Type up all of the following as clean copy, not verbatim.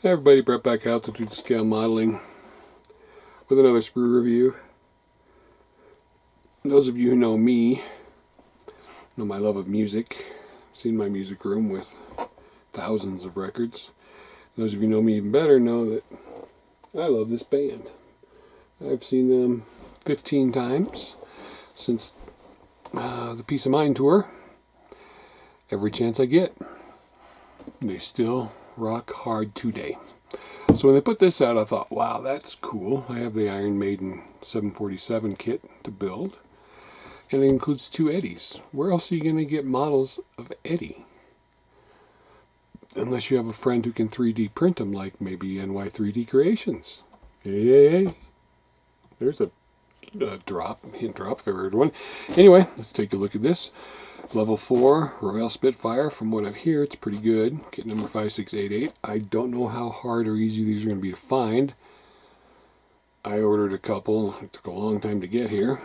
Hey everybody, Brett back, Altitude Scale Modeling with another Sprue review. Those of you who know me know my love of music. Seen my music room with thousands of records. Those of you who know me even better know that I love this band. I've seen them 15 times since the Peace of Mind tour. Every chance I get, they still rock hard today. So when they put this out, I thought, wow, that's cool. I have the Iron Maiden 747 kit to build, and it includes 2 Eddies. Where else are you going to get models of Eddie? Unless you have a friend who can 3D print them, like maybe NY3D Creations. Hey. There's a hint drop if I ever heard one. Anyway, let's take a look at this. Level 4 Revell Spitfire. From what I hear, it's pretty good. Kit number 5688. I don't know how hard or easy these are going to be to find. I ordered a couple. It took a long time to get here.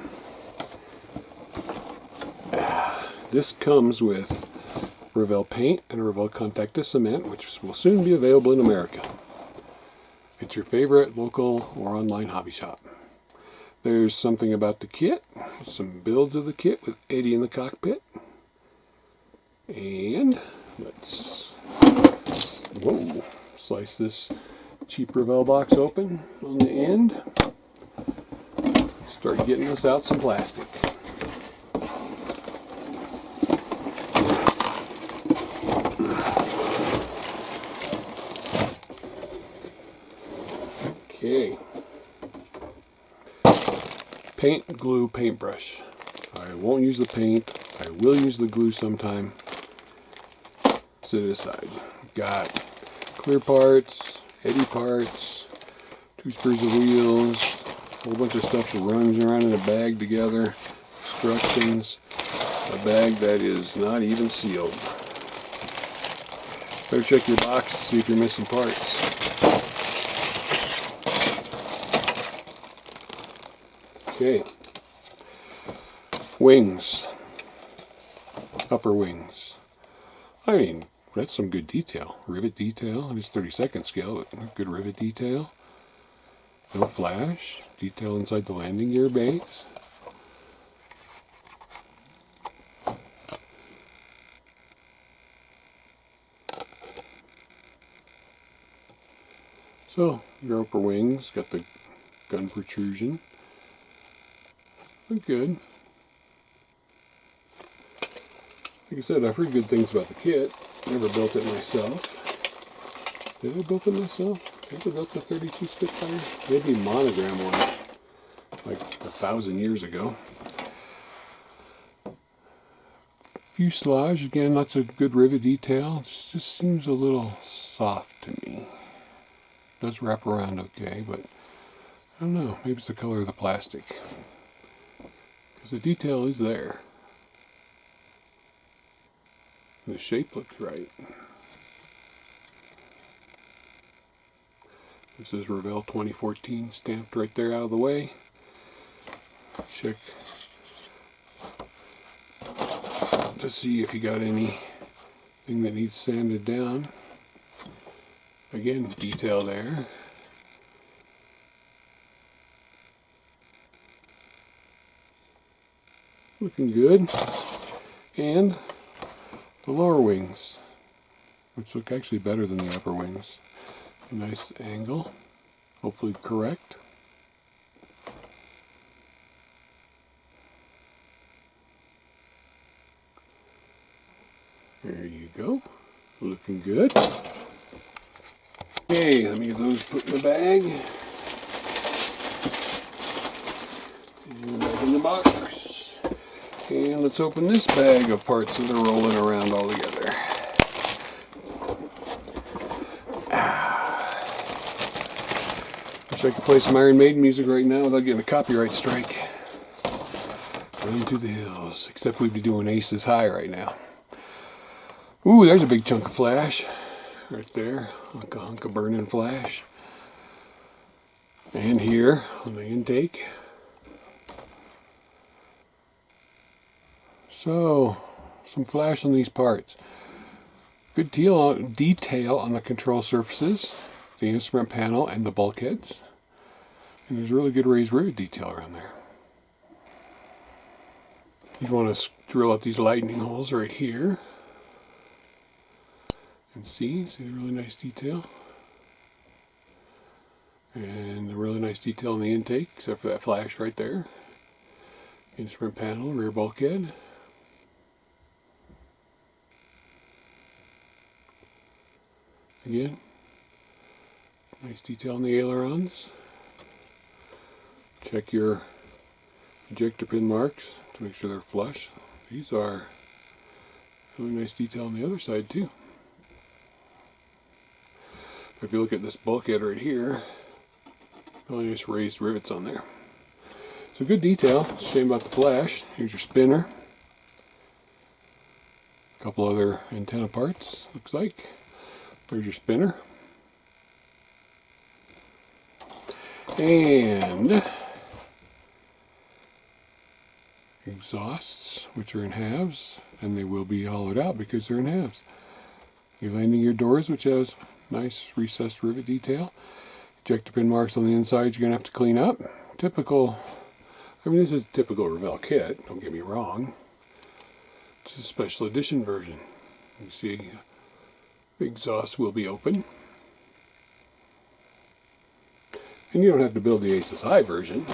This comes with Revell paint and a Revell Contacta cement, which will soon be available in America. It's your favorite local or online hobby shop. There's something about the kit, some builds of the kit with Eddie in the cockpit. And let's slice this cheap Revell box open on the end. Start getting us out some plastic. Okay. Paint, glue, paintbrush. I won't use the paint. I will use the glue sometime. Set it aside. Got clear parts, Eddie parts, 2 sprues of wheels, a whole bunch of stuff that runs around in a bag together, instructions, a bag that is not even sealed. Better check your box to see if you're missing parts. Okay. Wings. Upper wings. I mean, that's some good detail. Rivet detail. It's 32nd scale, but good rivet detail. No flash. Detail inside the landing gear base. So, your upper wings got the gun protrusion. Look good. Like I said, I've heard good things about the kit. Never built it myself. Did I build it myself? Ever built the 32 Spitfire? Maybe a monogram one, like 1,000 years ago. Fuselage, again, lots of good rivet detail. It just seems a little soft to me. It does wrap around okay, but I don't know. Maybe it's the color of the plastic. Because the detail is there. The shape looks right. This is Revell 2014 stamped right there out of the way. Check to see if you got anything that needs sanded down. Again, detail there. Looking good. And the lower wings, which look actually better than the upper wings. A nice angle, hopefully correct. There you go, looking good. Okay, let me get those put in the bag. And back in the box. And let's open this bag of parts that are rolling around all together. Wish I could play some Iron Maiden music right now without getting a copyright strike. Run to the hills. Except we'd be doing Aces High right now. Ooh, there's a big chunk of flash. Right there. Hunk of burning flash. And here on the intake. So, some flash on these parts. Good detail on the control surfaces. the instrument panel and the bulkheads. And there's a really good raised rivet detail around there. You want to drill out these lightning holes right here. And see the really nice detail. And a really nice detail in the intake, except for that flash right there. Instrument panel, rear bulkhead. Again, nice detail in the ailerons. Check your ejector pin marks to make sure they're flush. These are really nice detail on the other side too. If you look at this bulkhead right here, really nice raised rivets on there. So good detail. Shame about the flash. Here's your spinner. A couple other antenna parts, looks like. There's your spinner. And exhausts, which are in halves, and they will be hollowed out because they're in halves. You're landing your doors, which has nice recessed rivet detail. Ejector pin marks on the inside you're going to have to clean up. Typical, I mean, this is a typical Revell kit, don't get me wrong. It's a special edition version. You see the exhaust will be open. And you don't have to build the ASSI version,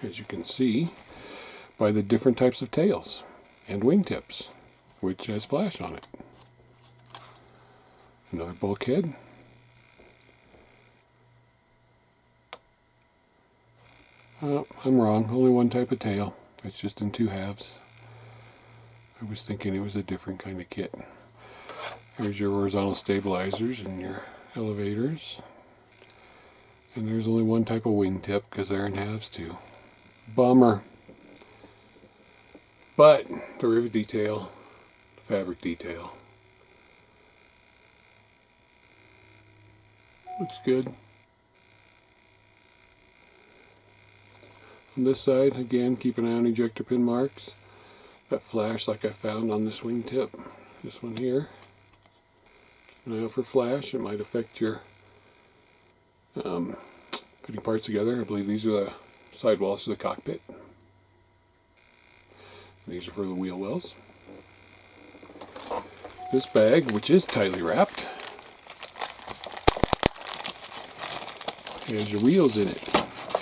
as you can see by the different types of tails and wingtips, which has flash on it. Another bulkhead. Oh, I'm wrong. Only one type of tail. It's just in two halves. I was thinking it was a different kind of kit. There's your horizontal stabilizers and your elevators. And there's only one type of wingtip because they're in halves too. Bummer. But the rivet detail, the fabric detail, looks good. On this side, again, keep an eye on ejector pin marks. That flash like I found on this wingtip. This one here. Keep an eye out for flash. It might affect your putting parts together. I believe these are the sidewalls to the cockpit. These are for the wheel wells. This bag, which is tightly wrapped, has your wheels in it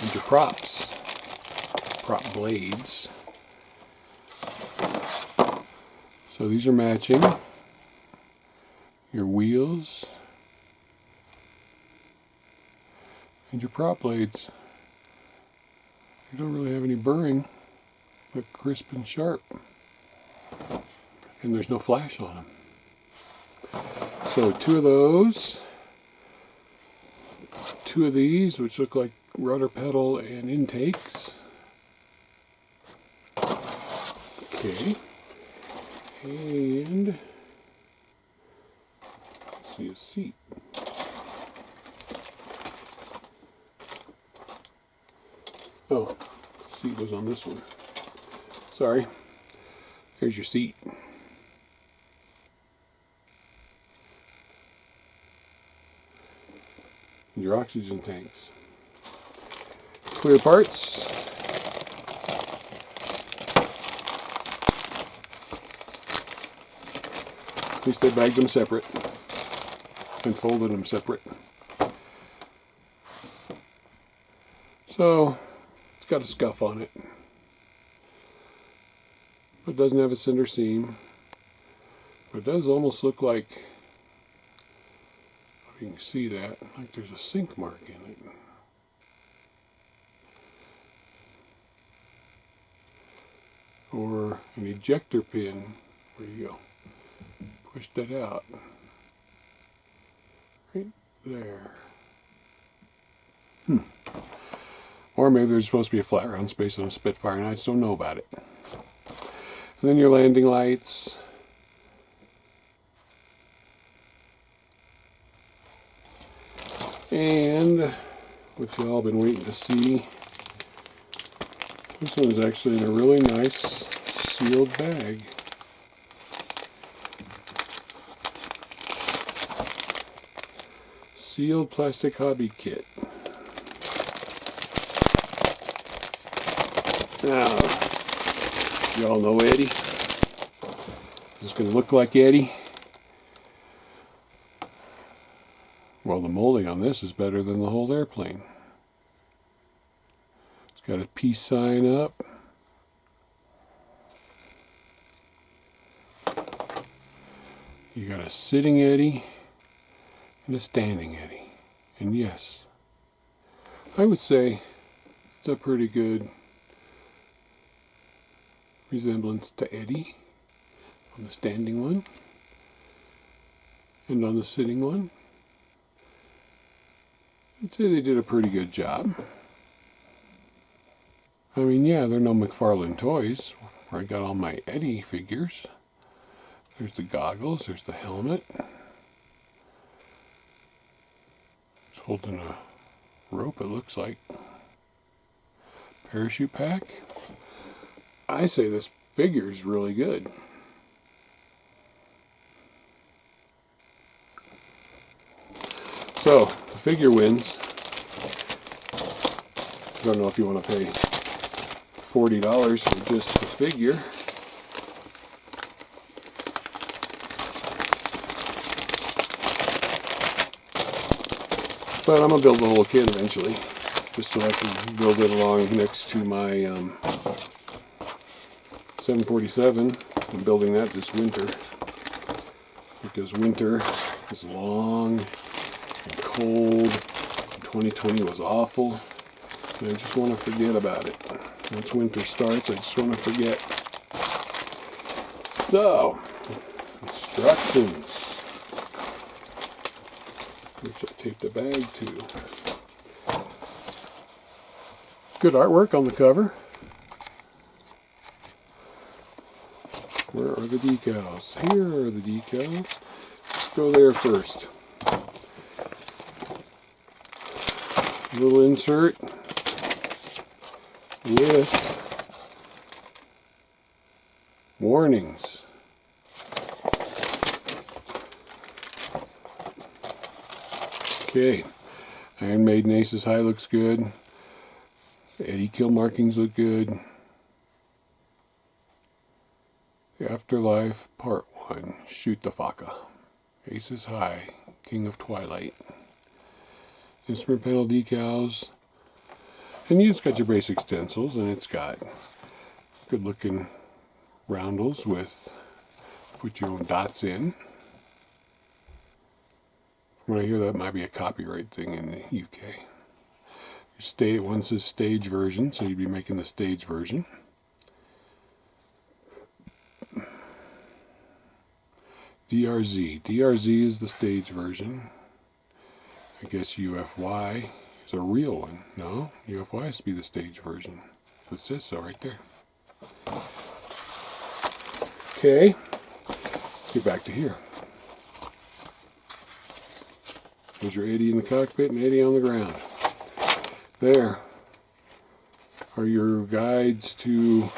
and your props, prop blades. So these are matching your wheels and your prop blades. You don't really have any burring. Look crisp and sharp, and there's no flash on them. So two of those, two of these, which look like rudder pedal and intakes. Okay, and let's see a seat. Oh, seat was on this one. Sorry. Here's your seat. Your oxygen tanks. Clear parts. At least they bagged them separate and folded them separate. So, it's got a scuff on it. It doesn't have a center seam, but it does almost look like, if you can see that, like there's a sink mark in it. Or an ejector pin, where you go, push that out, right there. Or maybe there's supposed to be a flat round space on a Spitfire and I just don't know about it. And then your landing lights. And what you all been waiting to see. This one is actually in a really nice sealed bag. Sealed plastic hobby kit. Now, y'all know Eddie. Is this going to look like Eddie? Well, the molding on this is better than the whole airplane. It's got a peace sign up. You got a sitting Eddie and a standing Eddie. And yes, I would say it's a pretty good resemblance to Eddie on the standing one and on the sitting one. I'd say they did a pretty good job. I mean, yeah, they're no McFarlane toys where I got all my Eddie figures. There's the goggles, there's the helmet. It's holding a rope, it looks like. Parachute pack. I say this figure is really good. So, the figure wins. I don't know if you want to pay $40 for just the figure. But I'm going to build the whole kit eventually, just so I can build it along next to my 747. I'm building that this winter, because winter is long and cold. 2020 was awful, and I just want to forget about it. Once winter starts, I just want to forget. So, instructions. Which I taped a bag to. Good artwork on the cover. Where are the decals? Here are the decals. Let's go there first. A little insert with warnings. Okay, Iron Maiden Aces High looks good. Eddie kill markings look good. The Afterlife Part 1, Shoot the Faka. Aces High, King of Twilight. Instrument panel decals. And you just got your basic stencils, and it's got good looking roundels with put your own dots in. When I hear that might be a copyright thing in the UK. One says stage version, so you'd be making the stage version. DRZ. DRZ is the stage version. I guess UFY is a real one. No, UFY has to be the stage version. It says so right there. Okay, let's get back to here. There's your Eddie in the cockpit and Eddie on the ground. There are your guides to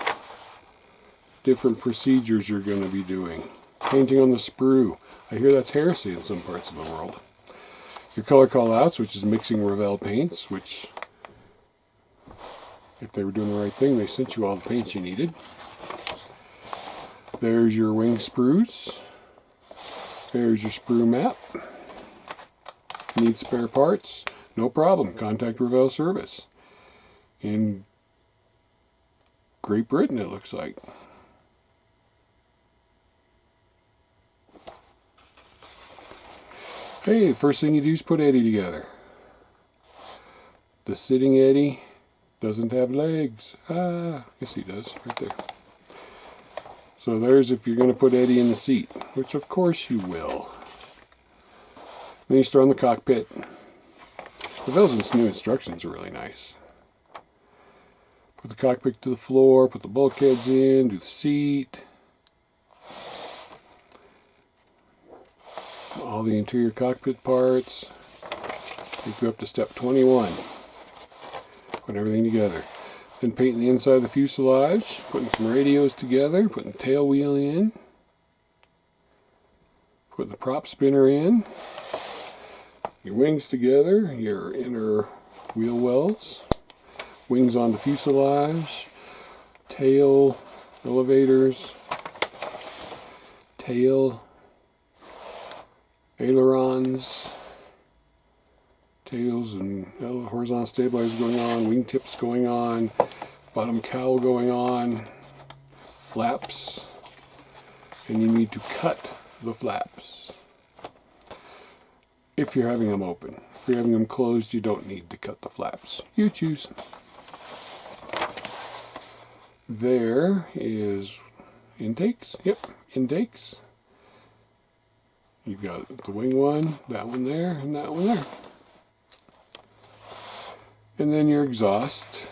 different procedures you're going to be doing. Painting on the sprue. I hear that's heresy in some parts of the world. Your color call-outs, which is mixing Revell paints, which, if they were doing the right thing, they sent you all the paints you needed. There's your wing sprues. There's your sprue map. Need spare parts? No problem. Contact Revell Service. In Great Britain, it looks like. Hey, first thing you do is put Eddie together. The sitting Eddie doesn't have legs. Yes he does, right there. So there's if you're going to put Eddie in the seat, which of course you will. Then you start on the cockpit. Revell's new instructions are really nice. Put the cockpit to the floor, put the bulkheads in, do the seat. All the interior cockpit parts. Take you up to step 21. Put everything together. Then painting the inside of the fuselage, putting some radios together, putting the tail wheel in, putting the prop spinner in, your wings together, your inner wheel wells, wings on the fuselage, tail, elevators, tail, ailerons, tails and horizontal stabilizers going on, wingtips going on, bottom cowl going on, flaps, and you need to cut the flaps if you're having them open. If you're having them closed, you don't need to cut the flaps. You choose. There is intakes. Yep, intakes. You've got the wing one, that one there, and that one there. And then your exhaust,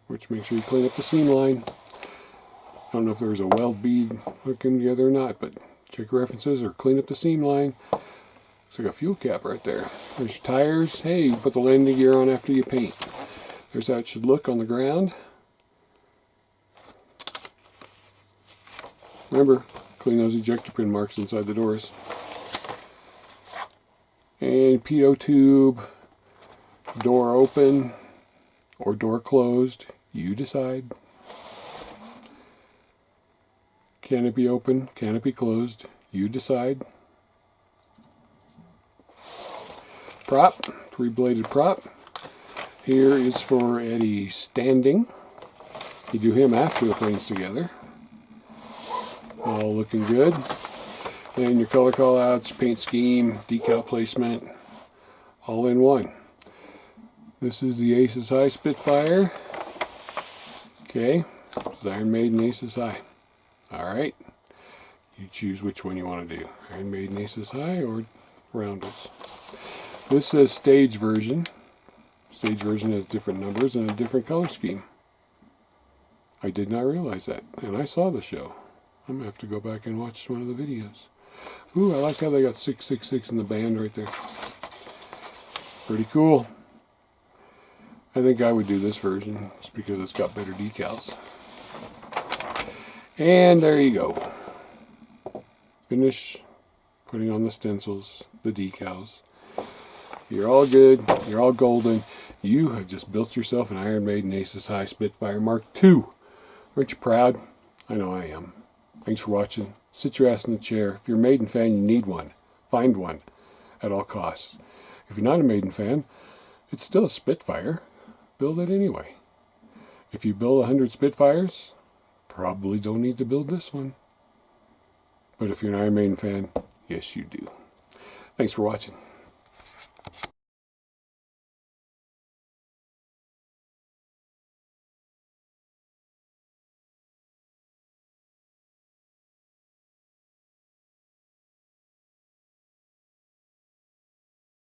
which makes sure you clean up the seam line. I don't know if there's a weld bead hooking together or not, but check your references or clean up the seam line. Looks like a fuel cap right there. There's your tires. Hey, you put the landing gear on after you paint. There's how it should look on the ground. Remember, clean those ejector pin marks inside the doors. And pitot tube, door open or door closed, you decide. Canopy open, canopy closed, you decide. Prop, 3-bladed prop. Here is for Eddie standing. You do him after the plane's together. All looking good. And your color callouts, paint scheme, decal placement, all in one. This is the Aces High Spitfire. Okay, this is Iron Maiden Aces High. Alright, you choose which one you want to do. Iron Maiden Aces High or Roundels. This says stage version. Stage version has different numbers and a different color scheme. I did not realize that, and I saw the show. I'm going to have to go back and watch one of the videos. Ooh, I like how they got 666 in the band right there. Pretty cool. I think I would do this version just because it's got better decals. And there you go. Finish putting on the stencils, the decals. You're all good. You're all golden. You have just built yourself an Iron Maiden Aces High Spitfire Mk.II. Aren't you proud? I know I am. Thanks for watching. Sit your ass in the chair. If you're a Maiden fan, you need one. Find one at all costs. If you're not a Maiden fan, it's still a Spitfire. Build it anyway. If you build 100 Spitfires, probably don't need to build this one. But if you're an Iron Maiden fan, yes you do. Thanks for watching.